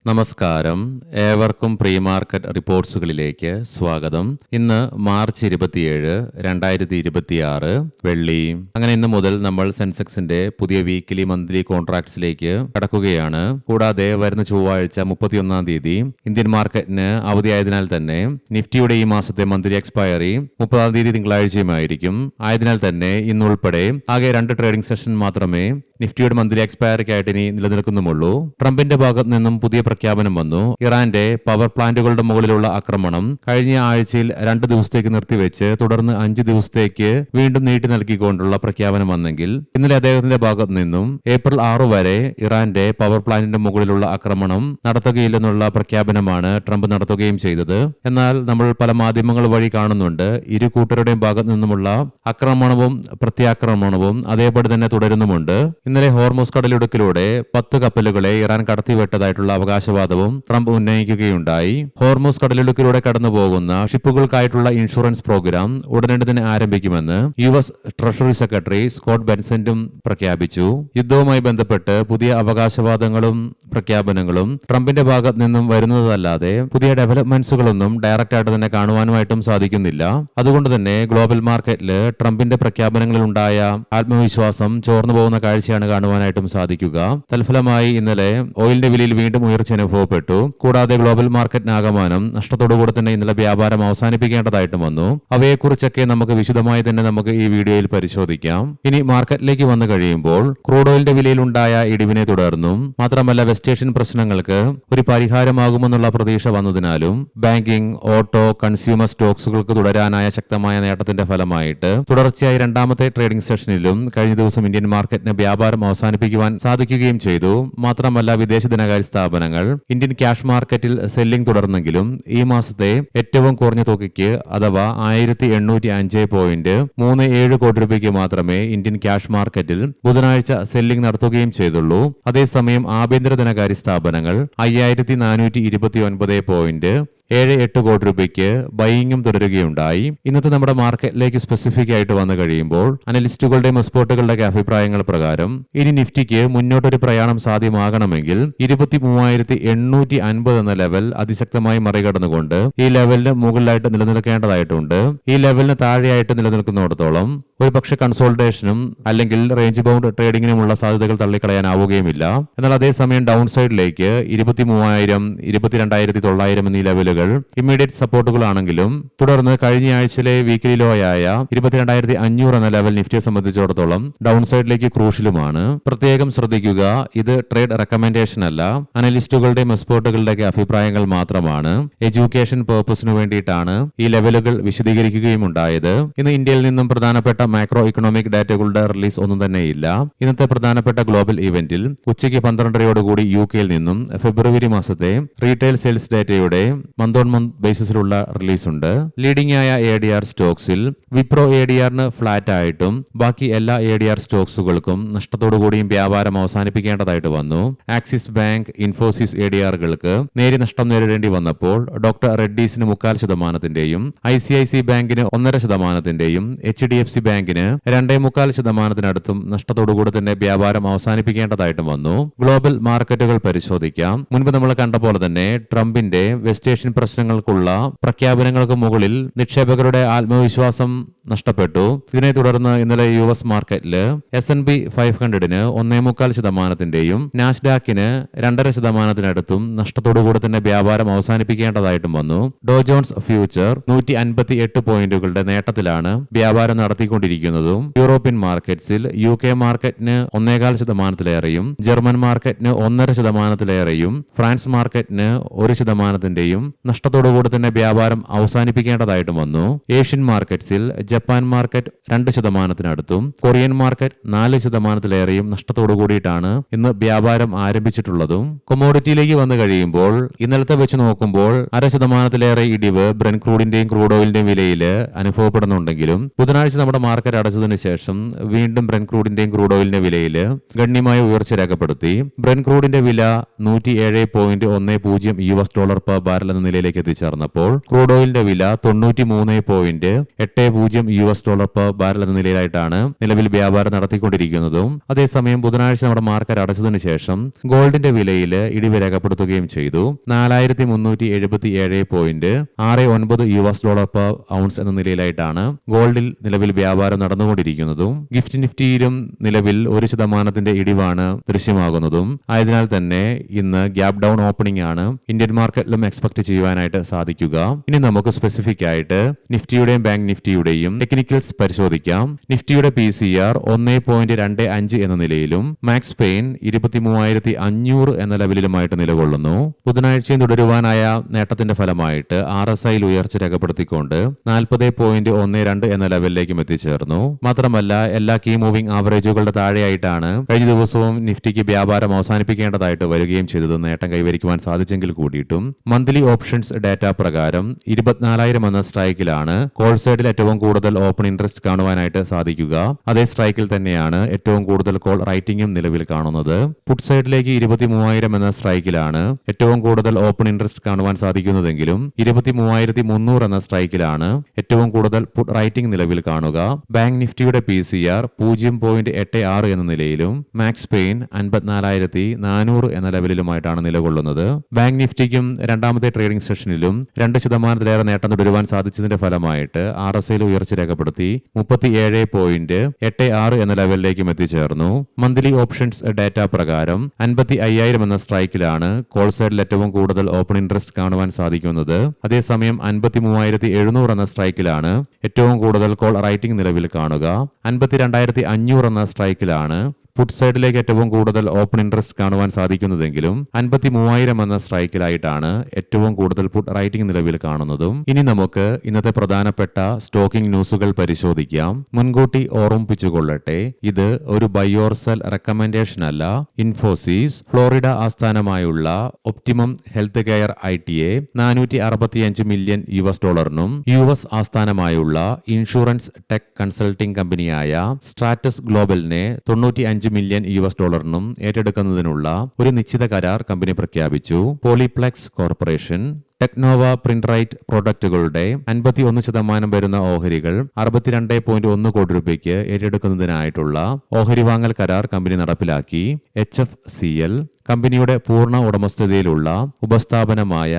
നമസ്കാരം. ഏവർക്കും pre market റിപ്പോർട്ട്സുകളിലേക്ക് സ്വാഗതം. ഇന്ന് മാർച്ച് 27, 2026 വെള്ളി. അങ്ങനെ ഇന്ന് മുതൽ നമ്മൾ സെൻസെക്സിന്റെ പുതിയ വീക്കിലി മന്ത്ലി കോൺട്രാക്ട്സിലേക്ക് കടക്കുകയാണ്. കൂടാതെ വരുന്ന ചൊവ്വാഴ്ച 31 തീയതി ഇന്ത്യൻ മാർക്കറ്റിന് അവധിയായതിനാൽ തന്നെ നിഫ്റ്റിയുടെ ഈ മാസത്തെ മന്ത്ലി എക്സ്പയറി 30 തീയതി തിങ്കളാഴ്ചയുമായിരിക്കും. ആയതിനാൽ തന്നെ ഇന്നുൾപ്പെടെ ആകെ 2 ട്രേഡിംഗ് സെഷൻ മാത്രമേ നിഫ്റ്റിയുടെ മന്ത്ലി എക്സ്പയറിക്കായിട്ട് ഇനി നിലനിൽക്കുന്നുമുള്ളൂ. ട്രംപിന്റെ ഭാഗത്ത് നിന്നും പുതിയ പ്രഖ്യാപനം വന്നു. ഇറാന്റെ പവർ പ്ലാന്റുകളുടെ മുകളിലുള്ള ആക്രമണം കഴിഞ്ഞ ആഴ്ചയിൽ 2 ദിവസത്തേക്ക് നിർത്തിവെച്ച് തുടർന്ന് 5 ദിവസത്തേക്ക് വീണ്ടും നീട്ടി നൽകിക്കൊണ്ടുള്ള പ്രഖ്യാപനം വന്നെങ്കിൽ ഇന്നലെ അദ്ദേഹത്തിന്റെ ഭാഗത്ത് നിന്നും ഏപ്രിൽ 6 വരെ ഇറാന്റെ പവർ പ്ലാന്റിന്റെ മുകളിലുള്ള ആക്രമണം നടത്തുകയില്ലെന്നുള്ള പ്രഖ്യാപനമാണ് ട്രംപ് നടത്തുകയും ചെയ്തത്. എന്നാൽ നമ്മൾ പല മാധ്യമങ്ങൾ വഴി കാണുന്നുണ്ട് ഇരു കൂട്ടരുടെയും ഭാഗത്ത് നിന്നുമുള്ള ആക്രമണവും പ്രത്യാക്രമണവും അതേപടി തന്നെ തുടരുന്നുമുണ്ട്. ഇന്നലെ ഹോർമൂസ് കടലിടുക്കിലൂടെ 10 കപ്പലുകളെ ഇറാൻ കടത്തിവിട്ടതായിട്ടുള്ള അവകാശവാദവും ട്രംപ് ഉന്നയിക്കുകയുണ്ടായി. ഹോർമൂസ് കടലിടുക്കിലൂടെ കടന്നുപോകുന്ന ഷിപ്പുകൾക്കായിട്ടുള്ള ഇൻഷുറൻസ് പ്രോഗ്രാം ഉടനടി തന്നെ ആരംഭിക്കുമെന്ന് US ട്രഷറി സെക്രട്ടറി സ്കോട്ട് ബെൻസന്റും പ്രഖ്യാപിച്ചു. യുദ്ധവുമായി ബന്ധപ്പെട്ട് പുതിയ അവകാശവാദങ്ങളും പ്രഖ്യാപനങ്ങളും ട്രംപിന്റെ ഭാഗത്ത് നിന്നും വരുന്നതല്ലാതെ പുതിയ ഡെവലപ്മെന്റ്സുകളൊന്നും ഡയറക്റ്റ് ആയിട്ട് തന്നെ കാണുവാനുമായിട്ടും സാധിക്കുന്നില്ല. അതുകൊണ്ട് തന്നെ ഗ്ലോബൽ മാർക്കറ്റിൽ ട്രംപിന്റെ പ്രഖ്യാപനങ്ങളിൽ ഉണ്ടായ ആത്മവിശ്വാസം ചോർന്നു പോകുന്ന കാഴ്ചയാണ് കാണുവാനായിട്ടും സാധിക്കുക. തൽഫലമായി ഇന്നലെ ഓയിലിന്റെ വിലയിൽ വീണ്ടും ഉയർച്ച അനുഭവപ്പെട്ടു. കൂടാതെ ഗ്ലോബൽ മാർക്കറ്റിനാകമാനം നഷ്ടത്തോടുകൂടെ തന്നെ ഇന്നലെ വ്യാപാരം അവസാനിപ്പിക്കേണ്ടതായിട്ടും വന്നു. അവയെക്കുറിച്ചൊക്കെ നമുക്ക് വിശദമായി തന്നെ നമുക്ക് ഈ വീഡിയോയിൽ പരിശോധിക്കാം. ഇനി മാർക്കറ്റിലേക്ക് വന്നു കഴിയുമ്പോൾ ക്രൂഡ് ഓയിലിന്റെ വിലയിലുണ്ടായ ഇടിവിനെ തുടർന്നും മാത്രമല്ല വെസ്റ്റ് ഏഷ്യൻ പ്രശ്നങ്ങൾക്ക് ഒരു പരിഹാരമാകുമെന്നുള്ള പ്രതീക്ഷ വന്നതിനാലും ബാങ്കിംഗ്, ഓട്ടോ, കൺസ്യൂമർ സ്റ്റോക്സുകൾക്ക് തുടരാനായ ശക്തമായ നേട്ടത്തിന്റെ ഫലമായിട്ട് തുടർച്ചയായി 2ാമത്തെ ട്രേഡിംഗ് സെഷനിലും കഴിഞ്ഞ ദിവസം ഇന്ത്യൻ മാർക്കറ്റിന് വ്യാപാരം അവസാനിപ്പിക്കുവാൻ സാധിക്കുകയും ചെയ്തു. മാത്രമല്ല വിദേശ ധനകാര്യ സ്ഥാപനങ്ങൾ ഇന്ത്യൻ ക്യാഷ് മാർക്കറ്റിൽ സെല്ലിംഗ് തുടർന്നെങ്കിലും ഈ മാസത്തെ ഏറ്റവും കുറഞ്ഞ തുകയ്ക്ക് അഥവാ 1805.37 കോടി രൂപയ്ക്ക് മാത്രമേ ഇന്ത്യൻ ക്യാഷ് മാർക്കറ്റിൽ ബുധനാഴ്ച സെല്ലിംഗ് നടത്തുകയും ചെയ്തുള്ളൂ. അതേസമയം ആഭ്യന്തര ധനകാര്യ സ്ഥാപനങ്ങൾ 5429.78 കോടി രൂപയ്ക്ക് ബൈയിങ്ങും തുടരുകയുണ്ടായി. ഇന്നത്തെ നമ്മുടെ മാർക്കറ്റിലേക്ക് സ്പെസിഫിക് ആയിട്ട് വന്നു കഴിയുമ്പോൾ അനലിസ്റ്റുകളുടെയും എക്സ്പേർട്ടുകളുടെ അഭിപ്രായങ്ങൾ പ്രകാരം ഇനി നിഫ്റ്റിക്ക് മുന്നോട്ടൊരു പ്രയാണം സാധ്യമാകണമെങ്കിൽ 23,850 എന്ന ലെവൽ അതിശക്തമായി മറികടന്നുകൊണ്ട് ഈ ലെവലിന് മുകളിലായിട്ട് നിലനിൽക്കേണ്ടതായിട്ടുണ്ട്. ഈ ലെവലിന് താഴെയായിട്ട് നിലനിൽക്കുന്നിടത്തോളം ഒരു പക്ഷേ കൺസോൾട്ടേഷനും അല്ലെങ്കിൽ റേഞ്ച് ബൗണ്ട് ട്രേഡിംഗിനുമുള്ള സാധ്യതകൾ തള്ളിക്കളയാനാവുകയുമില്ല. എന്നാൽ അതേസമയം ഡൗൺ സൈഡിലേക്ക് 23,000, 22,900 എന്നീ ലെവലുകൾ ഇമ്മീഡിയറ്റ് സപ്പോർട്ടുകളാണെങ്കിലും തുടർന്ന് കഴിഞ്ഞ ആഴ്ചയിലെ വീക്കിലി ലോ ആയ 22,500 എന്ന ലെവൽ നിഫ്റ്റിയെ സംബന്ധിച്ചിടത്തോളം ഡൗൺ സൈഡിലേക്ക് ക്രൂഷ്യലുമാണ്. പ്രത്യേകം ശ്രദ്ധിക്കുക, ഇത് ട്രേഡ് റെക്കമെൻഡേഷൻ അല്ല, അനലിസ്റ്റുകളുടെയും എക്സ്പേർട്ടുകളുടെ അഭിപ്രായങ്ങൾ മാത്രമാണ്. എഡ്യൂക്കേഷൻ പർപ്പസിന് വേണ്ടിയിട്ടാണ് ഈ ലെവലുകൾ വിശദീകരിക്കുകയും ഉണ്ടായത്. ഇന്ന് ഇന്ത്യയിൽ നിന്നും പ്രധാനപ്പെട്ട മാക്രോ ഇക്കണോമിക് ഡാറ്റകളുടെ റിലീസ് ഒന്നും തന്നെയില്ല. ഇന്നത്തെ പ്രധാനപ്പെട്ട ഗ്ലോബൽ ഇവന്റിൽ ഉച്ചയ്ക്ക് 12:30 UK-യിൽ നിന്നും ഫെബ്രുവരി മാസത്തെ റീറ്റെയിൽ സെയിൽസ് ഡാറ്റയുടെ മന്ത് ഓൺ മന്ത് ബേസിസിലുള്ള റിലീസ് ഉണ്ട്. ലീഡിംഗ് ആയ ADR സ്റ്റോക്സിൽ വിപ്രോ ADRന് ഫ്ലാറ്റ് ആയിട്ടും ബാക്കി എല്ലാ ADR സ്റ്റോക്സുകൾക്കും നഷ്ടത്തോടുകൂടിയും വ്യാപാരം അവസാനിപ്പിക്കേണ്ടതായിട്ട് വന്നു. ആക്സിസ് ബാങ്ക്, ഇൻഫോസിസ് ADRകൾക്ക് നേരി നഷ്ടം നേരിടേണ്ടി വന്നപ്പോൾ ഡോക്ടർ റെഡ്ഡീസിന് 0.25%, ICIC ബാങ്കിന് 1.5%, HDFC ബാങ്കിന് 2.25%-നടുത്തും നഷ്ടത്തോടുകൂടി തന്നെ വ്യാപാരം അവസാനിപ്പിക്കേണ്ടതായിട്ടും വന്നു. ഗ്ലോബൽ മാർക്കറ്റുകൾ പരിശോധിക്കാം. മുൻപ് നമ്മൾ കണ്ട പോലെ തന്നെ ട്രംപിന്റെ വെസ്റ്റ് ഏഷ്യൻ പ്രശ്നങ്ങൾക്കുള്ള പ്രഖ്യാപനങ്ങൾക്ക് മുകളിൽ നിക്ഷേപകരുടെ ആത്മവിശ്വാസം നഷ്ടപ്പെട്ടു. ഇതിനെ തുടർന്ന് ഇന്നലെ US മാർക്കറ്റിൽ S&P 500-ന് 1.25%-യും നാസ്ഡാക്കിന് 2.5%-നടുത്തും നഷ്ടത്തോടുകൂടി തന്നെ വ്യാപാരം അവസാനിപ്പിക്കേണ്ടതായിട്ടും വന്നു. ഡോ ജോൺസ് ഫ്യൂച്ചർ 158 പോയിന്റുകളുടെ നേട്ടത്തിലാണ് വ്യാപാരം നടത്തിക്കൊണ്ടിരിക്കുന്നതും. യൂറോപ്യൻ മാർക്കറ്റ്സിൽ UK മാർക്കറ്റിന് 1.25%-ലേറെയും ജർമ്മൻ മാർക്കറ്റിന് 1.5%-ലേറെയും ഫ്രാൻസ് മാർക്കറ്റിന് 1%-യും നഷ്ടത്തോടുകൂടി തന്നെ വ്യാപാരം അവസാനിപ്പിക്കേണ്ടതായിട്ടും വന്നു. ഏഷ്യൻ മാർക്കറ്റ്സിൽ ജപ്പാൻ മാർക്കറ്റ് 2%-നടുത്തും കൊറിയൻ മാർക്കറ്റ് 4%-ലേറെയും നഷ്ടത്തോടു കൂടിയിട്ടാണ് ഇന്ന് വ്യാപാരം ആരംഭിച്ചിട്ടുള്ളതും. കൊമോഡിറ്റിയിലേക്ക് വന്നു കഴിയുമ്പോൾ ഇന്നലത്തെ വെച്ച് നോക്കുമ്പോൾ 0.5%-ലേറെ ഇടിവ് ബ്രെന്റ് ക്രൂഡിന്റെയും ക്രൂഡ് ഓയിലിന്റെയും വിലയിൽ അനുഭവപ്പെടുന്നുണ്ടെങ്കിലും ബുധനാഴ്ച നമ്മുടെ മാർക്കറ്റ് അടച്ചതിന് ശേഷം വീണ്ടും ബ്രെന്റ് ക്രൂഡിന്റെയും ക്രൂഡ് ഓയിലിന്റെ വിലയിൽ ഗണ്യമായ ഉയർച്ച രേഖപ്പെടുത്തി. ബ്രെന്റ് ക്രൂഡിന്റെ വില $107.10 പെർ ബാരൽ എന്ന നിലയിലേക്ക് എത്തിച്ചേർന്നപ്പോൾ ക്രൂഡ് ഓയിലിന്റെ വില $93.80 $100 per ബാരൽ എന്ന നിലയിലായിട്ടാണ് നിലവിൽ വ്യാപാരം നടത്തിക്കൊണ്ടിരിക്കുന്നതും. അതേസമയം ബുധനാഴ്ച നമ്മുടെ മാർക്കറ്റ് അടച്ചതിന് ശേഷം ഗോൾഡിന്റെ വിലയിൽ ഇടിവ് രേഖപ്പെടുത്തുകയും ചെയ്തു. $4377.69 per ഔൺസ് എന്ന നിലയിലായിട്ടാണ് ഗോൾഡിൽ നിലവിൽ വ്യാപാരം നടന്നുകൊണ്ടിരിക്കുന്നതും. ഗിഫ്റ്റ് നിഫ്റ്റിയിലും നിലവിൽ 1% ഇടിവാണ് ദൃശ്യമാകുന്നതും. ആയതിനാൽ തന്നെ ഇന്ന് ഗ്യാപ് ഡൗൺ ഓപ്പണിംഗ് ആണ് ഇന്ത്യൻ മാർക്കറ്റിലും എക്സ്പെക്ട് ചെയ്യുവാനായിട്ട് സാധിക്കുക. ഇനി നമുക്ക് സ്പെസിഫിക് ആയിട്ട് നിഫ്റ്റിയുടെയും ബാങ്ക് നിഫ്റ്റിയുടെയും ടെക്നിക്കൽസ് പരിശോധിക്കാം. നിഫ്റ്റിയുടെ PCR 1.25 എന്ന നിലയിലും മാക്സ് പെയിൻ 23,500 എന്ന ലെവലിലുമായിട്ട് നിലകൊള്ളുന്നു. ബുധനാഴ്ചയും തുടരുവാനായ നേട്ടത്തിന്റെ ഫലമായിട്ട് RSIയിൽ ഉയർച്ച രേഖപ്പെടുത്തിക്കൊണ്ട് 40.12 എന്ന ലെവലിലേക്കും എത്തിച്ചേർന്നു. മാത്രമല്ല എല്ലാ കീ മൂവിംഗ് ആവറേജുകളുടെ താഴെയായിട്ടാണ് കഴിഞ്ഞ ദിവസവും നിഫ്റ്റിക്ക് വ്യാപാരം അവസാനിപ്പിക്കേണ്ടതായിട്ട് വരികയും ചെയ്തത്. നേട്ടം കൈവരിക്കുവാൻ സാധിച്ചെങ്കിൽ കൂടിയിട്ടും മന്ത്ലി ഓപ്ഷൻസ് ഡാറ്റ പ്രകാരം 24,000 എന്ന സ്ട്രൈക്കിലാണ് കോൾ സൈഡിൽ ഏറ്റവും കൂടുതൽ ഓപ്പൺ ഇൻട്രസ്റ്റ് കാണുവാനായിട്ട് സാധിക്കുക. അതേ സ്ട്രൈക്കിൽ തന്നെയാണ് ഏറ്റവും കൂടുതൽ കോൾ റൈറ്റിംഗും നിലവിൽ കാണുന്നത്. പുട്ട് സൈഡിലേക്ക് 23,000 എന്ന സ്ട്രൈക്കിലാണ് ഏറ്റവും കൂടുതൽ ഓപ്പൺ ഇൻട്രസ്റ്റ് കാണുവാൻ സാധിക്കുന്നതെങ്കിലും 23,300 എന്ന സ്ട്രൈക്കിലാണ് ഏറ്റവും കൂടുതൽ പുട്ട് റൈറ്റിംഗ് നിലവിൽ കാണുക. ബാങ്ക് നിഫ്റ്റിയുടെ PCR 0.86 എന്ന നിലയിലും മാക്സ് പെയിൻ 54,400 എന്ന ലെവലിലുമായിട്ടാണ് നിലകൊള്ളുന്നത്. ബാങ്ക് നിഫ്റ്റിക്കും രണ്ടാമത്തെ ട്രേഡിംഗ് സെഷനിലും 2% നേട്ടം തുടരുവാൻ സാധിച്ചതിന്റെ ഫലമായിട്ട് RSIയിൽ ഉയർച്ച രേഖപ്പെടുത്തി 37.86 എന്ന ലെവലിലേക്കും എത്തിച്ചേർന്നു. മന്ത്ലി ഓപ്ഷൻസ് ഡാറ്റ പ്രകാരം 55,000 എന്ന സ്ട്രൈക്കിലാണ് കോൾ സൈഡിൽ ഏറ്റവും കൂടുതൽ ഓപ്പൺ ഇൻട്രസ്റ്റ് കാണുവാൻ സാധിക്കുന്നത്. അതേസമയം 53,700 എന്ന സ്ട്രൈക്കിലാണ് ഏറ്റവും കൂടുതൽ കോൾ റൈറ്റിംഗ് നിലവിൽ കാണുക. 52,500 എന്ന സ്ട്രൈക്കിലാണ് പുട്ട് സൈഡിലേക്ക് ഏറ്റവും കൂടുതൽ ഓപ്പൺ ഇൻട്രസ്റ്റ് കാണുവാൻ സാധിക്കുന്നതെങ്കിലും 53,000 എന്ന സ്ട്രൈക്കിലായിട്ടാണ് ഏറ്റവും കൂടുതൽ പുട്ട് റൈറ്റിംഗ് നിലവിൽ കാണുന്നതും. ഇനി നമുക്ക് ഇന്നത്തെ പ്രധാനപ്പെട്ട സ്റ്റോക്കിംഗ് ന്യൂസുകൾ പരിശോധിക്കാം. മുൻകൂട്ടി ഓർമ്മിപ്പിച്ചുകൊള്ളട്ടെ, ഇത് ഒരു ബൈ ഓർ സെൽ റെക്കമെൻഡേഷൻ അല്ല. ഇൻഫോസിസ് ഫ്ലോറിഡ ആസ്ഥാനമായുള്ള optimum health care ITA $465 million US ആസ്ഥാനമായുള്ള ഇൻഷുറൻസ് ടെക് കൺസൾട്ടിംഗ് കമ്പനിയായ സ്ട്രാറ്റസ് ഗ്ലോബലിനെ $95 മില്യൺ ഏറ്റെടുക്കുന്നതിനുള്ള ഒരു നിശ്ചിത കരാർ കമ്പനി പ്രഖ്യാപിച്ചു. പോളിപ്ലെക്സ് കോർപ്പറേഷൻ ടെക്നോവ പ്രിന്ററൈറ്റ് പ്രോഡക്റ്റുകളുടെ 51% വരുന്ന ഓഹരികൾ 62.1 കോടി രൂപയ്ക്ക് ഏറ്റെടുക്കുന്നതിനായിട്ടുള്ള ഓഹരി വാങ്ങൽ കരാർ കമ്പനി നടപ്പിലാക്കി. HFCL കമ്പനിയുടെ പൂർണ്ണ ഉടമസ്ഥതയിലുള്ള ഉപസ്ഥാപനമായ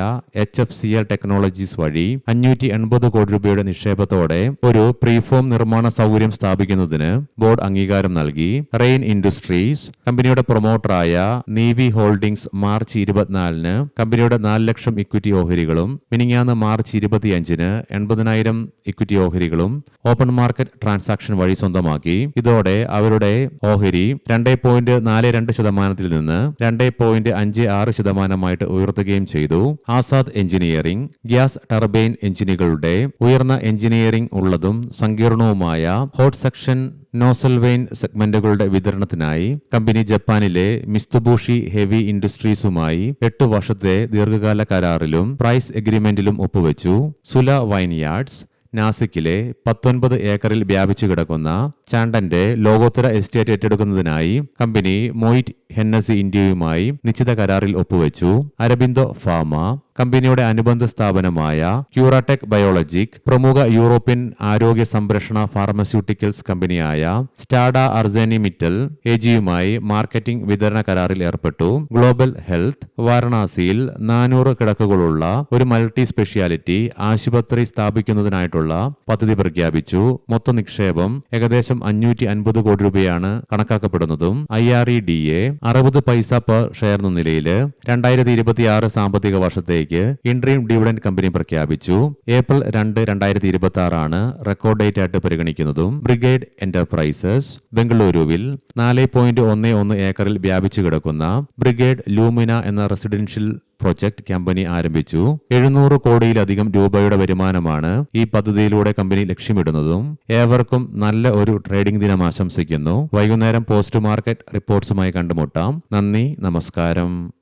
HFCL ടെക്നോളജീസ് വഴി 580 കോടി രൂപയുടെ നിക്ഷേപത്തോടെ ഒരു പ്രീഫോം നിർമ്മാണ സൗകര്യം സ്ഥാപിക്കുന്നതിന് ബോർഡ് അംഗീകാരം നൽകി. റെയിൻ ഇൻഡസ്ട്രീസ് കമ്പനിയുടെ പ്രൊമോട്ടറായ നീവി ഹോൾഡിംഗ്സ് മാർച്ച് 24-ന് കമ്പനിയുടെ 4 ലക്ഷം ഇക്വിറ്റി ഓഹരികളും മിനിങ്ങാന്ന് മാർച്ച് 25-ന് 80,000 ഇക്വിറ്റി ഓഹരികളും ഓപ്പൺ മാർക്കറ്റ് ട്രാൻസാക്ഷൻ വഴി സ്വന്തമാക്കി. ഇതോടെ അവരുടെ ഓഹരി 2.42% നിന്ന് 2.56% ഉയർത്തുകയും ചെയ്തു. ആസാദ് എഞ്ചിനീയറിംഗ് ഗ്യാസ് ടർബൈൻ എഞ്ചിനുകളുടെ ഉയർന്ന എഞ്ചിനീയറിംഗ് ഉള്ളതും സങ്കീർണവുമായ ഹോട്ട് സെക്ഷൻ നോസൽവെയിൻ സെഗ്മെന്റുകളുടെ വിതരണത്തിനായി കമ്പനി ജപ്പാനിലെ മിസ്തുബൂഷി ഹെവി ഇൻഡസ്ട്രീസുമായി 8 വർഷത്തെ ദീർഘകാല കരാറിലും പ്രൈസ് എഗ്രിമെന്റിലും ഒപ്പുവെച്ചു. സുല വൈൻയാർഡ്സ് നാസിക്കിലെ 19 ഏക്കറിൽ വ്യാപിച്ചു കിടക്കുന്ന ചാണ്ടന്റെ ലോകോത്തര എസ്റ്റേറ്റ് ഏറ്റെടുക്കുന്നതിനായി കമ്പനി മൊയ്റ്റ് ഹെന്നസി ഇന്ത്യയുമായി നിശ്ചിത കരാറിൽ ഒപ്പുവെച്ചു. അരബിന്ദോ ഫാർമ കമ്പനിയുടെ അനുബന്ധ സ്ഥാപനമായ ക്യൂറാടെക് ബയോളജിക് പ്രമുഖ യൂറോപ്യൻ ആരോഗ്യ സംരക്ഷണ ഫാർമസ്യൂട്ടിക്കൽസ് കമ്പനിയായ സ്റ്റാഡ അർസെനിമിറ്റൽ AGയുമായി മാർക്കറ്റിംഗ് വിതരണ കരാറിൽ ഏർപ്പെട്ടു. ഗ്ലോബൽ ഹെൽത്ത് വാരണാസിയിൽ 400 കിടക്കുകളുള്ള ഒരു മൾട്ടി സ്പെഷ്യാലിറ്റി ആശുപത്രി സ്ഥാപിക്കുന്നതിനായിട്ടുള്ള പദ്ധതി പ്രഖ്യാപിച്ചു. മൊത്ത നിക്ഷേപം ഏകദേശം 550 കോടി രൂപയാണ് കണക്കാക്കപ്പെടുന്നതും. IREDA 60 പൈസ പെർ ഷെയർ എന്ന നിലയിൽ 2026 സാമ്പത്തിക വർഷത്തേക്ക് ഇൻട്രീം ഡിവിഡന്റ് കമ്പനി പ്രഖ്യാപിച്ചു. ഏപ്രിൽ 2, 2026 റെക്കോർഡ് ഡേറ്റ് ആയിട്ട് പരിഗണിക്കുന്നതും. ബ്രിഗേഡ് എന്റർപ്രൈസസ് ബംഗളൂരുവിൽ 4.11 ഏക്കറിൽ വ്യാപിച്ചു കിടക്കുന്ന ബ്രിഗേഡ് ലൂമിന എന്ന റെസിഡൻഷ്യൽ പ്രൊജക്ട് കമ്പനി ആരംഭിച്ചു. 700 കോടിയിലധികം രൂപയുടെ വരുമാനമാണ് ഈ പദ്ധതിയിലൂടെ കമ്പനി ലക്ഷ്യമിടുന്നതും. ഏവർക്കും നല്ല ഒരു ട്രേഡിംഗ് ദിനം ആശംസിക്കുന്നു. വൈകുന്നേരം പോസ്റ്റ് മാർക്കറ്റ് റിപ്പോർട്ട്സുമായി കണ്ടുമുട്ടാം. നന്ദി, നമസ്കാരം.